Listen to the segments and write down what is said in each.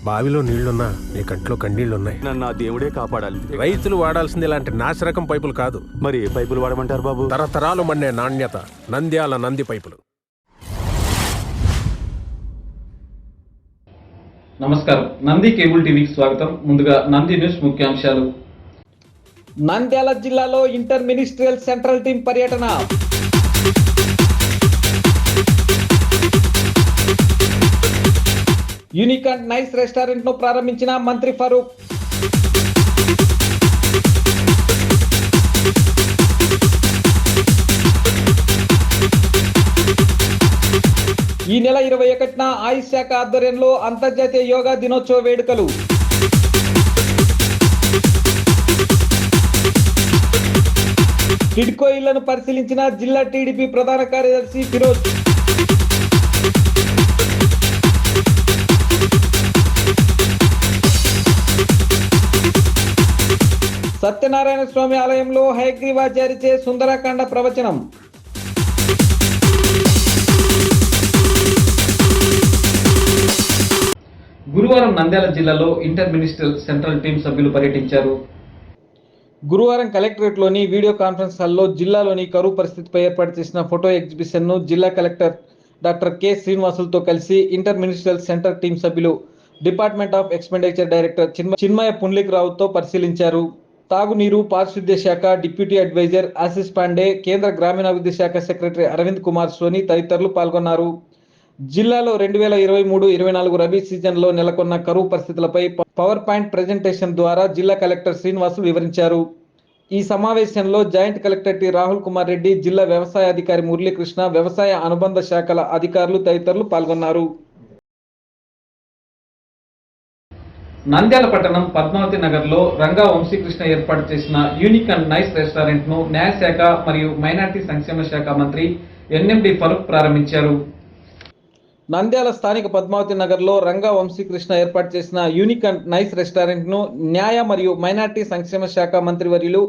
బావిలో నీళ్లున్నా నీ కంట్లో కన్నీళ్లున్నాయి. నన్ను ఆ దేవుడే కాపాడాలి. రైతులు వాడాల్సింది ఇలాంటి నాసిరకం పైపులు కాదు. మరి ఏ పైపులు వాడమంటారు బాబు? తరతరాలు మన్నే నాణ్యత నంద్యాల నంది పైపులు. నమస్కారం, నంది కేబుల్ టీవీకి స్వాగతం. ముందుగా నంది న్యూస్ ముఖ్యాంశాలు. నంద్యాల జిల్లాలో ఇంటర్ మినిస్ట్రియల్ సెంట్రల్ టీం పర్యటన. యూనిక్ అండ్ నైస్ రెస్టారెంట్ ను ప్రారంభించిన మంత్రి ఫరూక్. ఈ నెల 21న ఆయుష్ శాఖ ఆధ్వర్యంలో అంతర్జాతీయ యోగా దినోత్సవ వేడుకలు. టిడ్కో ఇళ్లను పరిశీలించిన జిల్లా టీడీపీ ప్రధాన కార్యదర్శి ఫిరోజ్. సత్యనారాయణ స్వామి ఆలయంలో హయగ్రీవాచార్యచే సుందరకాండ ప్రవచనం. గురువారం నంద్యాల జిల్లాలో ఇంటర్ మినిస్ట్రియల్ సెంట్రల్ టీం సభ్యులు పర్యటించారు. గురువారం కలెక్టరేట్లోని వీడియో కాన్ఫరెన్స్ హాల్లో జిల్లాలోని కరువు పరిస్థితిపై ఏర్పాటు చేసిన ఫోటో ఎగ్జిబిషన్ను జిల్లా కలెక్టర్ డాక్టర్ కె శ్రీనివాసులతో కలిసి ఇంటర్ మినిస్ట్రియల్ సెంటర్ టీం సభ్యులు డిపార్ట్మెంట్ ఆఫ్ ఎక్స్పెండిచర్ డైరెక్టర్ చిన్మయ పుండ్లిక్ రావుతో పరిశీలించారు. తాగునీరు, పారిశుద్ధ్య శాఖ డిప్యూటీ అడ్వైజర్ ఆశిష్ పాండే, కేంద్ర గ్రామీణాభివృద్ధి శాఖ సెక్రటరీ అరవింద్ కుమార్ సోని తదితరులు పాల్గొన్నారు. జిల్లాలో 2023-24 రబీ సీజన్లో నెలకొన్న కరువు పరిస్థితులపై పవర్ పాయింట్ ప్రెజెంటేషన్ ద్వారా జిల్లా కలెక్టర్ శ్రీనివాసులు వివరించారు. ఈ సమావేశంలో joint collector T Rahul Kumar Reddy, జిల్లా వ్యవసాయ అధికారి మురళీకృష్ణ, వ్యవసాయ అనుబంధ శాఖల అధికారులు తదితరులు పాల్గొన్నారు. నంద్యాల పట్టణం పద్మావతి నగర్లో రంగా వంశీకృష్ణ ఏర్పాటు చేసిన యూనిక్ అండ్ నైస్ రెస్టారెంట్ ను న్యాయశాఖ మరియు మైనార్టీ సంక్షేమ శాఖ మంత్రి ఎన్ఎండి ఫరూక్ ప్రారంభించారు. నంద్యాల స్థానిక పద్మావతి నగర్లో రంగా వంశీకృష్ణ ఏర్పాటు చేసిన యూనిక్ అండ్ నైస్ రెస్టారెంట్ ను న్యాయ మరియు మైనార్టీ సంక్షేమ శాఖ మంత్రివర్యులు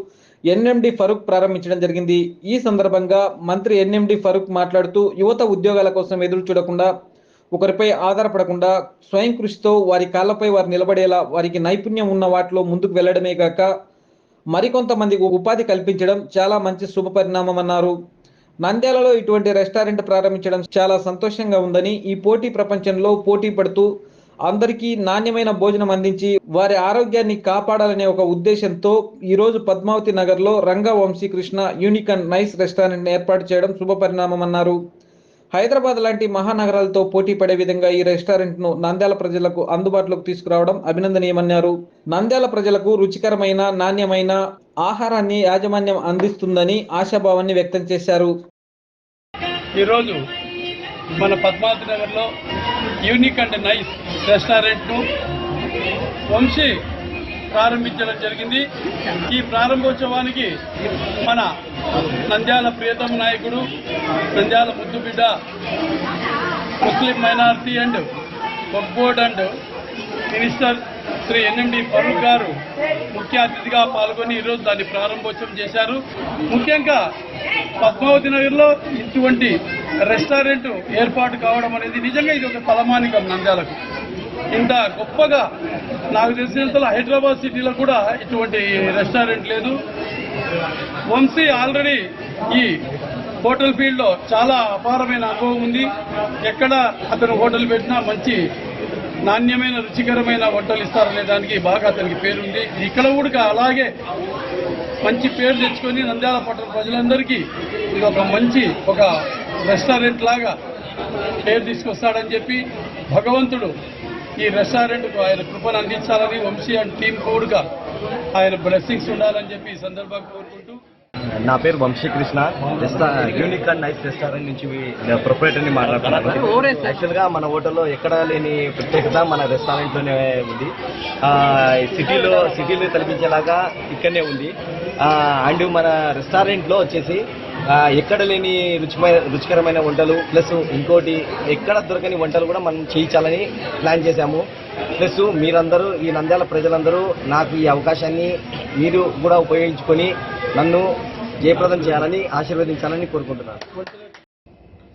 ఎన్ఎండి ఫరూక్ ప్రారంభించడం జరిగింది. ఈ సందర్భంగా మంత్రి ఎన్ఎండి ఫరూక్ మాట్లాడుతూ యువత ఉద్యోగాల కోసం ఎదురు చూడకుండా, ఒకరిపై ఆధారపడకుండా స్వయం కృషితో వారి కాళ్లపై వారు నిలబడేలా వారికి నైపుణ్యం ఉన్న వాటిలో ముందుకు వెళ్లడమే కాక మరికొంతమందికి ఉపాధి కల్పించడం చాలా మంచి శుభ పరిణామం అన్నారు. నంద్యాలలో ఇటువంటి రెస్టారెంట్ ప్రారంభించడం చాలా సంతోషంగా ఉందని, ఈ పోటీ ప్రపంచంలో పోటీ పడుతూ అందరికీ నాణ్యమైన భోజనం అందించి వారి ఆరోగ్యాన్ని కాపాడాలనే ఒక ఉద్దేశంతో ఈరోజు పద్మావతి నగర్లో Ranga Vamsikrishna unique and nice restaurant ఏర్పాటు చేయడం శుభ పరిణామం అన్నారు. హైదరాబాద్ లాంటి మహానగరాలతో పోటీ పడే విధంగా ఈ రెస్టారెంట్ ను నంద్యాల ప్రజలకు అందుబాటులోకి తీసుకురావడం అభినందనీయమన్నారు. నంద్యాల ప్రజలకు రుచికరమైన, నాణ్యమైన ఆహారాన్ని యాజమాన్యం అందిస్తుందని ఆశాభావాన్ని వ్యక్తం చేశారు. ఈరోజు మన పద్మావతి నగర్లో యూనిక్ అండ్ నైస్ రెస్టారెంట్ను వంశీ ప్రారంభించడం జరిగింది. ఈ ప్రారంభోత్సవానికి మన నంద్యాల ప్రియతమ నాయకుడు, నంద్యాల ముద్దుబిడ్డ, Muslim minority and Waqf board and minister Shri NMD Farooq గారు ముఖ్య అతిథిగా పాల్గొని ఈరోజు దాన్ని ప్రారంభోత్సవం చేశారు. ముఖ్యంగా పద్మావతి నగర్లో ఇటువంటి రెస్టారెంట్ ఏర్పాటు కావడం అనేది నిజంగా ఇది ఒక తలమానికం. నంద్యాలకు ఇంత గొప్పగా నాకు తెలిసినంతలో హైదరాబాద్ సిటీలో కూడా ఇటువంటి రెస్టారెంట్ లేదు. వంశీ ఆల్రెడీ ఈ హోటల్ ఫీల్డ్లో చాలా అపారమైన అనుభవం ఉంది. ఎక్కడ అతను హోటల్ పెట్టినా మంచి నాణ్యమైన, రుచికరమైన వంటలు ఇస్తారనే దానికి బాగా అతనికి పేరుంది. ఇక్కడ కూడా అలాగే మంచి పేరు తెచ్చుకొని నంద్యాల పట్టణ ప్రజలందరికీ ఇది ఒక మంచి ఒక రెస్టారెంట్ లాగా పేరు తీసుకొస్తాడని చెప్పి భగవంతుడు ఈ రెస్టారెంట్కు ఆయన కృపను అందించాలని, వంశీ అండ్ టీం కూడా ఆయన బ్లెస్సింగ్స్ ఉండాలని చెప్పి ఈ సందర్భంగా కోరుకుంటూ, నా పేరు Vamsikrishna, unique and nice restaurant నుంచి ప్రొపరేటర్ని మాట్లాడుతున్నాను. యాక్చువల్గా మన హోటల్లో ఎక్కడ లేని ప్రత్యేకత మన రెస్టారెంట్లోనే ఉంది. సిటీలో కల్పించేలాగా ఇక్కడనే ఉంది. అండ్ మన రెస్టారెంట్లో వచ్చేసి ఎక్కడ లేని రుచికరమైన వంటలు, ప్లస్ ఇంకోటి ఎక్కడ దొరకని వంటలు కూడా మనం చేయించాలని ప్లాన్ చేశాము. ప్లస్ మీరందరూ, ఈ నంద్యాల ప్రజలందరూ నాకు ఈ అవకాశాన్ని మీరు కూడా ఉపయోగించుకొని నన్ను జయప్రదం చేయాలని, ఆశీర్వదించాలని కోరుకుంటున్నాను.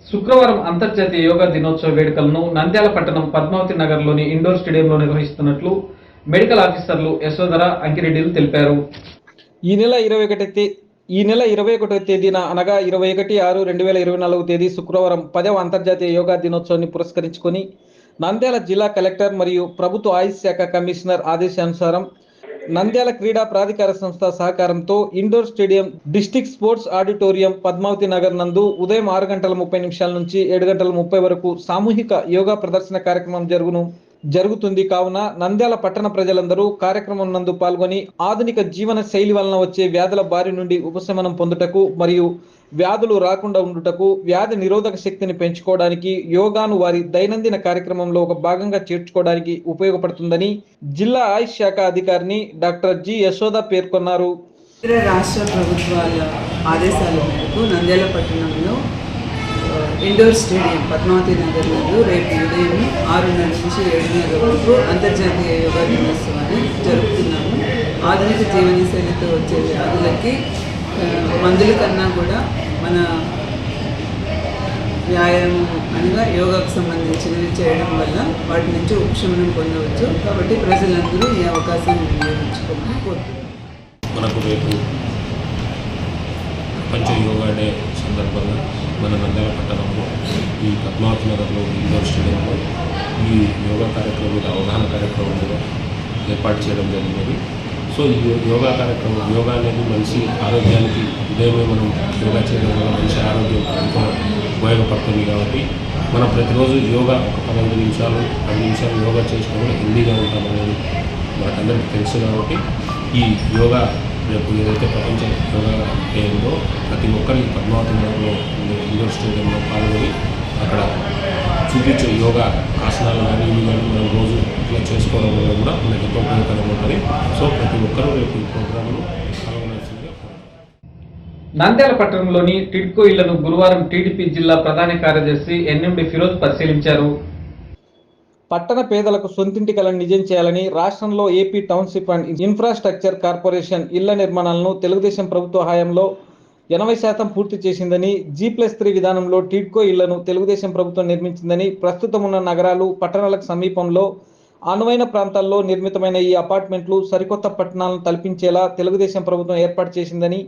శుక్రవారం అంతర్జాతీయ యోగా దినోత్సవ వేడుకలను నంద్యాల పట్టణం పద్మావతి నగర్లోని ఇండోర్ స్టేడియంలో నిర్వహిస్తున్నట్లు మెడికల్ ఆఫీసర్లు యశోధర అంకిరెడ్డిలు తెలిపారు. ఈ నెల 21వ తేదీన అనగా 21/6/2024 తేదీ శుక్రవారం 10వ అంతర్జాతీయ యోగా దినోత్సవాన్ని పురస్కరించుకొని నంద్యాల జిల్లా కలెక్టర్ మరియు ప్రభుత్వ ఆయుష్ శాఖ కమిషనర్ ఆదేశానుసారం నంద్యాల క్రీడా ప్రాధికార సంస్థ సహకారంతో indoor stadium district sports auditorium Padmavathi Nagar నందు ఉదయం 6:30 నుంచి 7:30 వరకు సామూహిక యోగా ప్రదర్శన కార్యక్రమం జరుగుతుంది. కావున నంద్యాల పట్టణ ప్రజలందరూ కార్యక్రమం నందు పాల్గొని ఆధునిక జీవన శైలి వలన వచ్చే వ్యాధుల బారి నుండి ఉపశమనం పొందుటకు మరియు వ్యాధులు రాకుండా ఉండుటకు వ్యాధి నిరోధక శక్తిని పెంచుకోవడానికి యోగాను వారి దైనందిన కార్యక్రమంలో ఒక భాగంగా చేర్చుకోవడానికి ఉపయోగపడుతుందని జిల్లా ఆయుష్ శాఖ అధికారిని డాక్టర్ జి యశోద పేర్కొన్నారు. ఇతర రాష్ట్ర ప్రభుత్వాల ఆదేశాల మేరకు నంద్యాల పట్టణంలో ఇండోర్ స్టేడియం పద్మావతి నగర్ నందు రేపు ఉదయం 6:30 నుంచి 7:30 వరకు అంతర్జాతీయ యోగా దినోత్సవాన్ని జరుపుతున్నాము. ఆధునిక జీవనశైలితో వచ్చే వ్యాధులకి మందుల కన్నా కూడా మన వ్యాయామం అనగా యోగాకు సంబంధించినవి చేయడం వల్ల వాటి నుంచి ఉపశమనం పొందవచ్చు. కాబట్టి ప్రజలందరూ ఈ అవకాశాన్ని వినియోగించుకోమని కోరుతున్నాను. మనకు రేపు ప్రపంచ యోగా డే సందర్భంగా మన నంద్యాల పట్టణంలో ఈ పద్మావతి నగర్లో ఇండోర్ స్టేడియంలో ఈ యోగా కార్యక్రమం మీద అవగాహన కార్యక్రమం కూడా ఏర్పాటు చేయడం జరిగినది. సో ఈ యోగా కార్యక్రమం యోగా అనేది మనిషి ఆరోగ్యానికి ఉదయమే మనం యోగా చేయడం వల్ల మనిషి ఆరోగ్యం ఎంతో ఉపయోగపడుతుంది. కాబట్టి మనం ప్రతిరోజు యోగా ఒక 15 నిమిషాలు 10 నిమిషాలు యోగా చేసినా కూడా హెల్దీగా ఉంటామనేది మనకందరికీ తెలుసు. కాబట్టి ఈ యోగా రేపు ఏదైతే ప్రపంచ యోగా డే ఉందో ప్రతి ఒక్కరి పద్మావతి నగర్లో ఇండోర్ స్టేడియంలో పాల్గొని అక్కడ చూపించే యోగా ఆసనాలు కానీ ఇవి కానీ మనం రోజు ఇట్లా చేసుకోవడం వల్ల కూడా మనకి ఎంతో ఉపయోగకరంగా ఉంటుంది. సో ప్రతి ఒక్కరూ రేపు ఈ ప్రోగ్రాంలో పాల్గొనాల్సిందిగా. నంద్యాల పట్టణంలోని టిడ్కో ఇళ్లను గురువారం టీడీపీ జిల్లా ప్రధాన కార్యదర్శి ఎన్ఎండి ఫిరోజ్ పరిశీలించారు. పట్టణ పేదలకు సొంతింటి కలను నిజం చేయాలని రాష్ట్రంలో AP township and infrastructure corporation ఇళ్ల నిర్మాణాలను తెలుగుదేశం ప్రభుత్వ హయాంలో 80% పూర్తి చేసిందని, G+3 విధానంలో టిడ్కో ఇళ్లను తెలుగుదేశం ప్రభుత్వం నిర్మించిందని, ప్రస్తుతం ఉన్న నగరాలు పట్టణాలకు సమీపంలో అనువైన ప్రాంతాల్లో నిర్మితమైన ఈ అపార్ట్మెంట్లు సరికొత్త పట్టణాలను తలపించేలా తెలుగుదేశం ప్రభుత్వం ఏర్పాటు చేసిందని,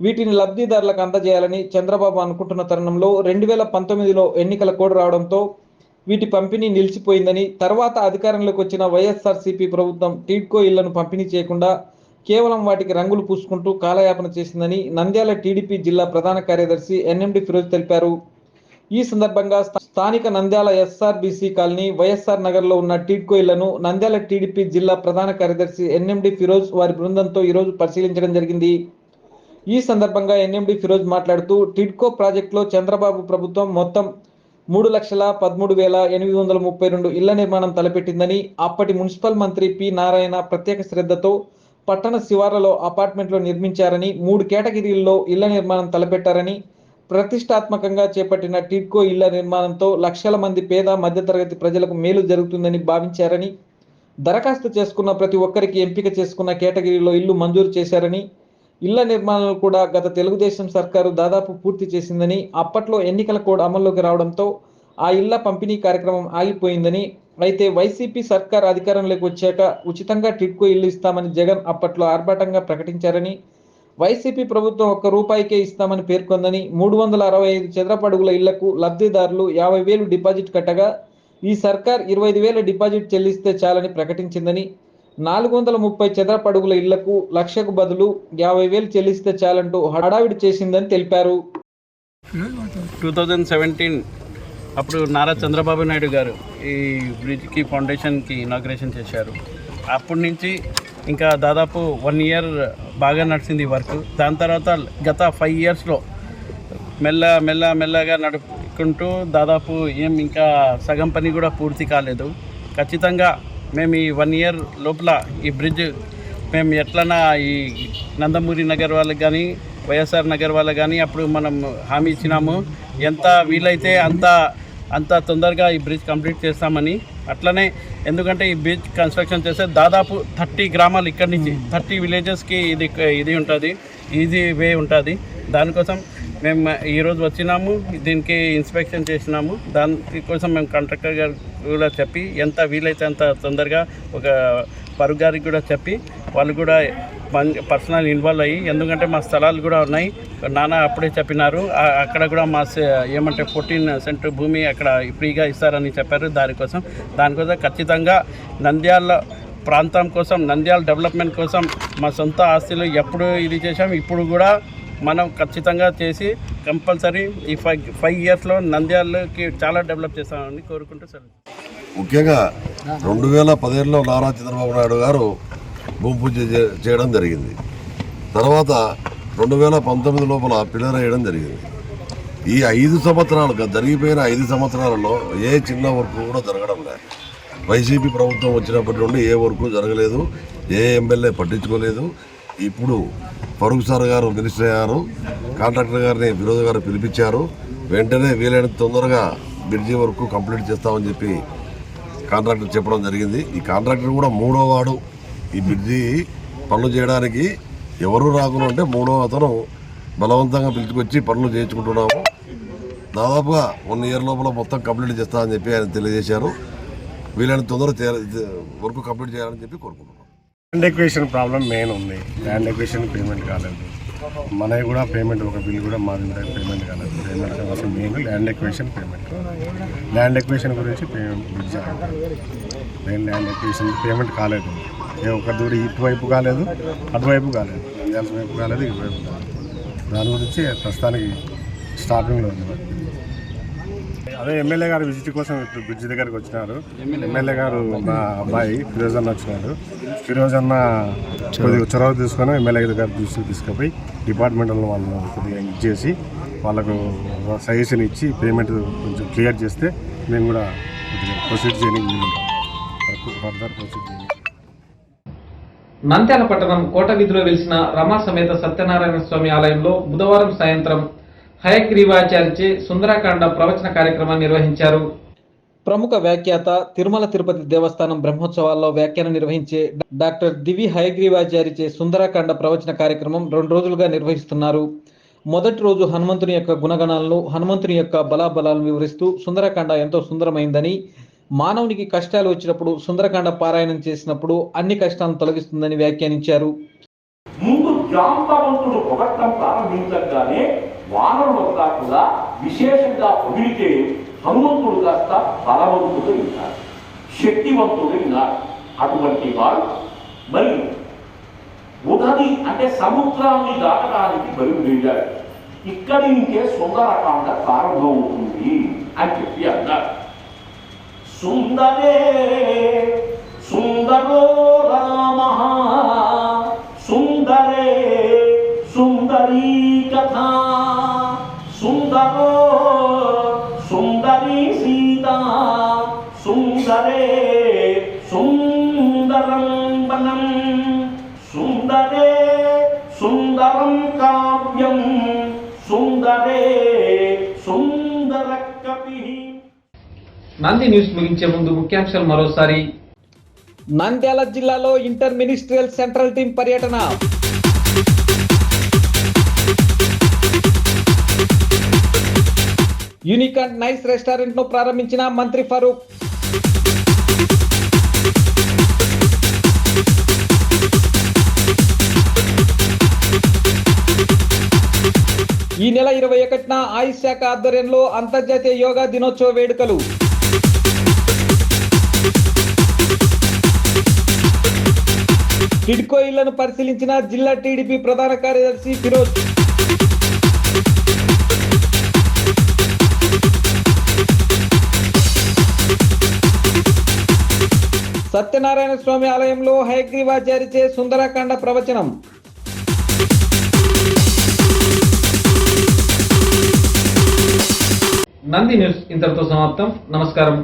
వీటిని లబ్ధిదారులకు అందజేయాలని చంద్రబాబు అనుకుంటున్న తరుణంలో 2019లో ఎన్నికల కోడ్ రావడంతో వీటి పంపిణీ నిలిచిపోయిందని, తర్వాత అధికారంలోకి వచ్చిన వైఎస్ఆర్సీపీ ప్రభుత్వం టిడ్కో ఇళ్లను పంపిణీ చేయకుండా కేవలం వాటికి రంగులు పూసుకుంటూ కాలయాపన చేసిందని నంద్యాల టీడీపీ జిల్లా ప్రధాన కార్యదర్శి ఎన్ఎండి ఫిరోజ్ తెలిపారు. ఈ సందర్భంగా స్థానిక నంద్యాల ఎస్ఆర్బీసీ కాలనీ వైఎస్ఆర్ నగర్లో ఉన్న టిడ్కో ఇళ్లను నంద్యాల టీడీపీ జిల్లా ప్రధాన కార్యదర్శి ఎన్ఎండి ఫిరోజ్ వారి బృందంతో ఈరోజు పరిశీలించడం జరిగింది. ఈ సందర్భంగా ఎన్ఎండి ఫిరోజ్ మాట్లాడుతూ టిడ్కో ప్రాజెక్టులో చంద్రబాబు ప్రభుత్వం మొత్తం 3,13,832 ఇళ్ల నిర్మాణం తలపెట్టిందని, అప్పటి మున్సిపల్ మంత్రి పి నారాయణ ప్రత్యేక శ్రద్ధతో పట్టణ శివార్లలో అపార్ట్మెంట్లు నిర్మించారని, 3 కేటగిరీల్లో ఇళ్ల నిర్మాణం తలపెట్టారని, ప్రతిష్టాత్మకంగా చేపట్టిన టిడ్కో ఇళ్ల నిర్మాణంతో లక్షల మంది పేద మధ్యతరగతి ప్రజలకు మేలు జరుగుతుందని భావించారని, దరఖాస్తు చేసుకున్న ప్రతి ఒక్కరికి ఎంపిక చేసుకున్న కేటగిరీలో ఇల్లు మంజూరు చేశారని, ఇళ్ల నిర్మాణాలు కూడా గత తెలుగుదేశం సర్కారు దాదాపు పూర్తి చేసిందని, అప్పట్లో ఎన్నికల కోడ్ అమల్లోకి రావడంతో ఆ ఇళ్ల పంపిణీ కార్యక్రమం ఆగిపోయిందని, అయితే వైసీపీ సర్కార్ అధికారంలోకి వచ్చాక ఉచితంగా టిడ్కో ఇల్లు ఇస్తామని జగన్ అప్పట్లో ఆర్భాటంగా ప్రకటించారని, వైసీపీ ప్రభుత్వం ₹1 ఇస్తామని పేర్కొందని, 365 చదరపు అడుగుల ఇళ్లకు లబ్ధిదారులు 50,000 డిపాజిట్ కట్టగా ఈ సర్కార్ 25,000 డిపాజిట్ చెల్లిస్తే చాలని ప్రకటించిందని, 430 చదరపు అడుగుల ఇళ్లకు 1,00,000కు బదులు 50,000 చెల్లిస్తే చాలంటూ హడావిడి చేసిందని తెలిపారు. 2017 అప్పుడు నారా చంద్రబాబు నాయుడు గారు ఈ బ్రిడ్జ్కి ఫౌండేషన్కి ఇనాగ్రేషన్ చేశారు. అప్పటి నుంచి ఇంకా దాదాపు 1 ఇయర్ బాగా నడిచింది వర్క్. దాని తర్వాత గత 5 ఇయర్స్లో మెల్లగా నడుపుకుంటూ దాదాపు ఇంకా సగం పని కూడా పూర్తి కాలేదు. ఖచ్చితంగా మేము ఈ 1 ఇయర్ లోపల ఈ బ్రిడ్జ్ మేము ఎట్లన్నా ఈ నందమూరి నగర్ వాళ్ళకి కానీ వైఎస్ఆర్ నగర్ వాళ్ళకి కానీ అప్పుడు మనం హామీ ఇచ్చినాము, ఎంత వీలైతే అంత తొందరగా ఈ బ్రిడ్జ్ కంప్లీట్ చేస్తామని. అట్లనే ఎందుకంటే ఈ బ్రిడ్జ్ కన్స్ట్రక్షన్ చేస్తే దాదాపు 30 గ్రామాలు ఇక్కడి నుంచి 30 విలేజెస్కి ఇది ఉంటుంది, ఈజీ వే ఉంటుంది. దానికోసం మేము ఈరోజు వచ్చినాము, దీనికి ఇన్స్పెక్షన్ చేసినాము. దానికోసం మేము కాంట్రాక్టర్ గారు కూడా చెప్పి ఎంత వీలైతే అంత తొందరగా ఒక పరుగు గారికి కూడా చెప్పి వాళ్ళు కూడా పర్సనల్ ఇన్వాల్వ్ అయ్యి, ఎందుకంటే మా స్థలాలు కూడా ఉన్నాయి. నాన్న అప్పుడే చెప్పినారు, అక్కడ కూడా మా ఏమంటే 14 సెంట్ భూమి అక్కడ ఫ్రీగా ఇస్తారని చెప్పారు. దానికోసం ఖచ్చితంగా నంద్యాల ప్రాంతం కోసం, నంద్యాల డెవలప్మెంట్ కోసం మా సొంత ఆస్తులు ఎప్పుడు ఇది చేసాం, ఇప్పుడు కూడా మనం ఖచ్చితంగా చేసి కంపల్సరీ ఈ 5 ఇయర్స్లో నంద్యాలకి చాలా డెవలప్ చేస్తామని కోరుకుంటూ సెలవు. ముఖ్యంగా 2017లో నారా చంద్రబాబు నాయుడు గారు భూమి పూజ చేయడం జరిగింది. తర్వాత 2019 లోపల పిల్లర్ వేయడం జరిగింది. ఈ 5 సంవత్సరాలుగా జరిగిపోయిన 5 సంవత్సరాలలో ఏ చిన్న వర్క్ కూడా జరగడం లేదు. వైసీపీ ప్రభుత్వం వచ్చినప్పటి నుండి ఏ వర్క్ జరగలేదు, ఏ ఎమ్మెల్యే పట్టించుకోలేదు. ఇప్పుడు ఫరూక్ సార్ గారు మినిస్టర్ అయ్యారు, కాంట్రాక్టర్ గారిని విరోధ గారు పిలిపించారు. వెంటనే వీలైనంత తొందరగా బ్రిడ్జి వర్క్ కంప్లీట్ చేస్తామని చెప్పి కాంట్రాక్టర్ చెప్పడం జరిగింది. ఈ కాంట్రాక్టర్ కూడా 3వ వాడు ఈ బ్రిడ్జి పనులు చేయడానికి. ఎవరు రాకుండా అంటే 3వ అతను బలవంతంగా పిలుచుకొచ్చి పనులు చేయించుకుంటున్నాము. దాదాపుగా 1 ఇయర్ లోపల మొత్తం కంప్లీట్ చేస్తామని చెప్పి ఆయన తెలియజేశారు. వీలైనంత తొందరగా వర్క్ కంప్లీట్ చేయాలని చెప్పి కోరుకుంటున్నాం. ల్యాండ్ ఎక్వేషన్ ప్రాబ్లం మెయిన్ ఉంది. ల్యాండ్ ఎక్వేషన్ పేమెంట్ కాలేదు, మనవి కూడా పేమెంట్ ఒక బిల్ కూడా మాది పేమెంట్ కాలేదు. పేమెంట్ అసలు main land equation payment. Land equation గురించి పేమెంట్ ల్యాండ్ ఎక్వేషన్ పేమెంట్ కాలేదు. ఏ ఒక్క దూరం ఇటువైపు కాలేదు, అటువైపు కాలేదు, నంద్యాల వైపు కాలేదు, ఇటువైపు కాలేదు. దాని గురించి ప్రస్తుతానికి స్టార్టింగ్లో ఉంది. అదే ఎమ్మెల్యే గారు విజిట్ కోసం ఇప్పుడు బ్రిడ్జ్ దగ్గరికి వచ్చినారు. ఎమ్మెల్యే గారు మా అబ్బాయి ఫిరోజ్ అన్న వచ్చినాడు. ఫిరోజ్ అన్న కొద్దిగా చొరవ తీసుకొని ఎమ్మెల్యే గారు తీసుకుపోయి డిపార్ట్మెంట్లో వాళ్ళని కొద్దిగా ఇచ్చేసి వాళ్ళకు సజెషన్ ఇచ్చి పేమెంట్ కొంచెం క్లియర్ చేస్తే మేము కూడా కొద్దిగా ప్రొసీడ్ చేయడానికి ఫర్దర్ ప్రొసీడ్ చేయడానికి. నంద్యాల పట్టణం కోట వీధిలో వెలిసిన రమా సమేత సత్యనారాయణ స్వామి ఆలయంలో బుధవారం సాయంత్రం హయగ్రీవాచార్యచే సుందరకాండ ప్రవచన కార్యక్రమాన్ని నిర్వహించారు. ప్రముఖ వ్యాఖ్యాత తిరుమల తిరుపతి దేవస్థానం బ్రహ్మోత్సవాల్లో వ్యాఖ్యానం నిర్వహించే డాక్టర్ దివి హయగ్రీవాచార్యచే సుందరకాండ ప్రవచన కార్యక్రమం 2 రోజులుగా నిర్వహిస్తున్నారు. మొదటి రోజు హనుమంతుని యొక్క గుణగణాలను, హనుమంతుని యొక్క బలాబలాలను వివరిస్తూ సుందరకాండ ఎంతో సుందరమైందని, మానవునికి కష్టాలు వచ్చినప్పుడు సుందరకాండ పారాయణం చేసినప్పుడు అన్ని కష్టాలను తొలగిస్తుందని వ్యాఖ్యానించారు. ముందు జాంబవంతుడు పొగట్టం ప్రారంభించగానే వానరులంతా కూడా విశేషంగా పొగిడితే హనుమంతుడు కాస్త బలవంతుడు ఉన్నారు, శక్తివంతుడు ఉన్నారు. అటువంటి వాడు మరి ఉదది అంటే సముద్రాన్ని దాటడానికి బయలుదేరాడు. ఇక్కడి నుంచే సుందరకాండ ప్రారంభమవుతుంది అని చెప్పి అన్నారు. సుందరే సుందరో రామ సుందరే సుందరీ కథ సుందరో సుందరీ సీత సుందరే సుందరం వనం సుందరే సుందరం కావ్యం సుందరే సుందర కవి. నంది న్యూస్ ముగించే ముందు ముఖ్యాంశాలు మరోసారి. నంద్యాల జిల్లాలో ఇంటర్ మినిస్ట్రియల్ సెంట్రల్ టీం పర్యటన. యూనిక్ అండ్ నైస్ రెస్టారెంట్ ను ప్రారంభించిన మంత్రి ఫరూక్. ఈ నెల 21న ఆయుష్ శాఖ ఆధ్వర్యంలో అంతర్జాతీయ యోగా దినోత్సవ వేడుకలు. టిడ్కో ఇళ్లను పరిశీలించిన జిల్లా టీడీపీ ప్రధాన కార్యదర్శి ఫిరోజ్. సత్యనారాయణ స్వామి ఆలయంలో హయగ్రీవాచార్యచే సుందరకాండ ప్రవచనం. నంది న్యూస్ ఇంతటితో సమాప్తం. నమస్కారం.